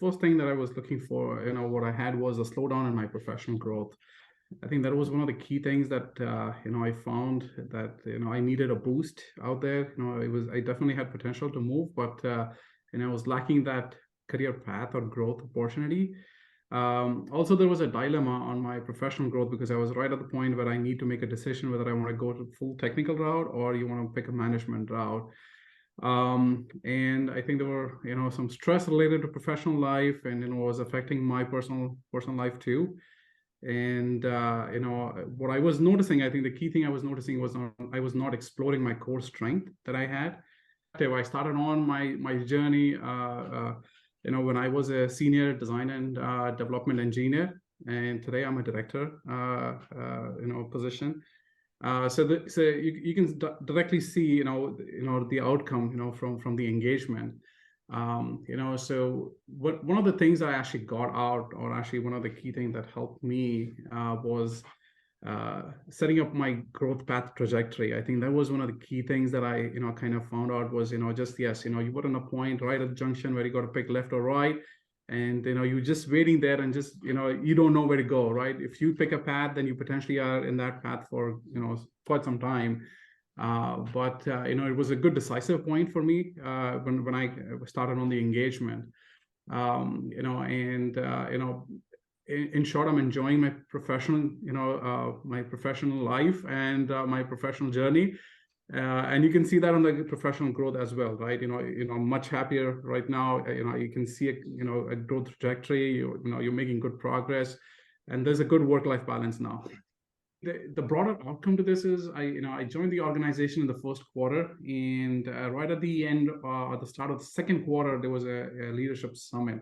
first thing that I was looking for, what I had was a slowdown in my professional growth. I think that was one of the key things that I found that I needed a boost out there. I definitely had potential to move, but I was lacking that career path or growth opportunity. Also, there was a dilemma on my professional growth because I was right at the point where I need to make a decision whether I want to go to full technical route or you want to pick a management route. And I think there were some stress related to professional life, and was affecting my personal life too. And what I was noticing, I think the key thing I was noticing was I was not exploring my core strength that I had. I started on my journey when I was a senior design and development engineer, and today I'm a director position. So you can directly see the outcome from the engagement. So one of the things I actually got out, or actually one of the key things that helped me was setting up my growth path trajectory. I think that was one of the key things that I kind of found out was just yes, you put on a point right at the junction where you got to pick left or right, and you're just waiting there and just you don't know where to go, right? If you pick a path, then you potentially are in that path for quite some time. But it was a good decisive point for me when I started on the engagement. In short, I'm enjoying my professional life and my professional journey. And you can see that on the professional growth as well, right? I'm much happier right now. You can see a growth trajectory. You're making good progress, and there's a good work-life balance now. The broader outcome to this is I joined the organization in the first quarter, and right at the end, at the start of the second quarter, there was a leadership summit.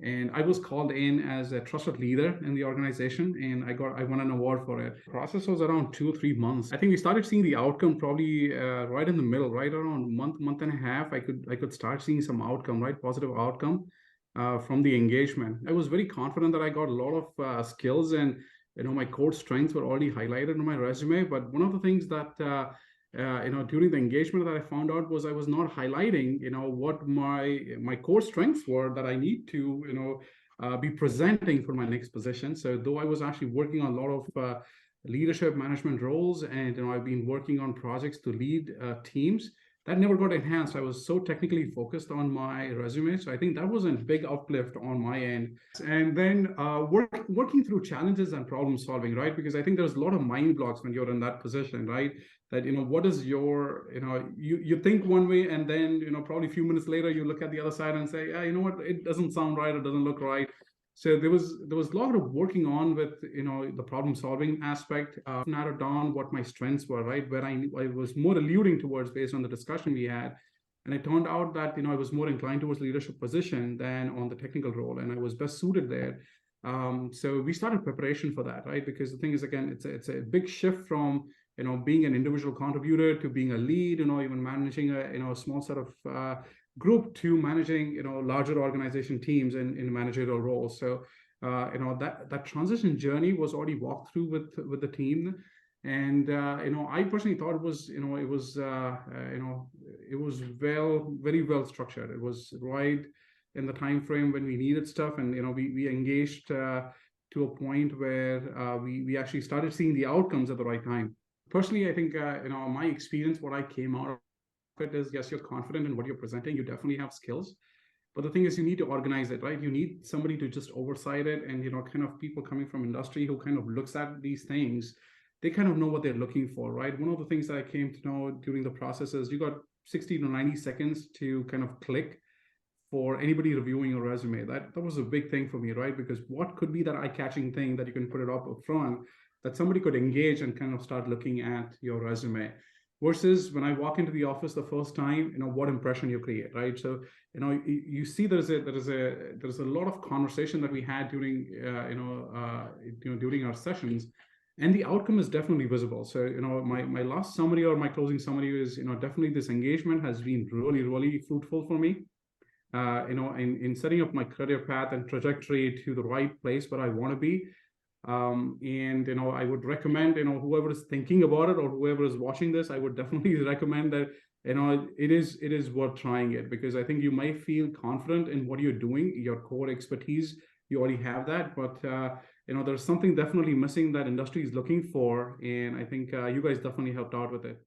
And I was called in as a trusted leader in the organization, and I won an award for it. The process was around 2 or 3 months. I think we started seeing the outcome probably right in the middle, right around month and a half. I could start seeing some outcome, right, positive outcome from the engagement. I was very confident that I got a lot of skills, and my core strengths were already highlighted in my resume. But one of the things that during the engagement that I found out was I was not highlighting, what my core strengths were that I need to, be presenting for my next position. So though I was actually working on a lot of leadership management roles, and I've been working on projects to lead teams, that never got enhanced. I was so technically focused on my resume. So I think that was a big uplift on my end. And then working through challenges and problem solving, right? Because I think there's a lot of mind blocks when you're in that position, right? That, what is your, you think one way, and then, probably a few minutes later, you look at the other side and say, yeah, you know what, it doesn't sound right, it doesn't look right. So there was a lot of working on with, the problem solving aspect, narrowed down what my strengths were, right? Where I was more alluding towards based on the discussion we had. And it turned out that, I was more inclined towards leadership position than on the technical role, and I was best suited there. So we started preparation for that, right? Because the thing is, again, it's a big shift from, being an individual contributor to being a lead, even managing a small set of group to managing, larger organization teams in managerial roles. So, that transition journey was already walked through with the team. And, I personally thought it was, it was very well structured. It was right in the time frame when we needed stuff. And, we engaged to a point where we actually started seeing the outcomes at the right time. Personally, I think, my experience, what I came out of it is, yes, you're confident in what you're presenting. You definitely have skills. But the thing is, you need to organize it, right? You need somebody to just oversight it. And, kind of people coming from industry who kind of looks at these things, they kind of know what they're looking for, right? One of the things that I came to know during the process is you got 60 to 90 seconds to kind of click for anybody reviewing your resume. That was a big thing for me, right? Because what could be that eye-catching thing that you can put it up front that somebody could engage and kind of start looking at your resume, versus when I walk into the office the first time, what impression you create, right? So, you see there's a lot of conversation that we had during, during our sessions, and the outcome is definitely visible. So, my last summary or my closing summary is, definitely this engagement has been really, really fruitful for me, in setting up my career path and trajectory to the right place where I want to be. And I would recommend, whoever is thinking about it or whoever is watching this, I would definitely recommend that it is worth trying it, because I think you might feel confident in what you're doing, your core expertise, you already have that, but there's something definitely missing that industry is looking for, and I think you guys definitely helped out with it.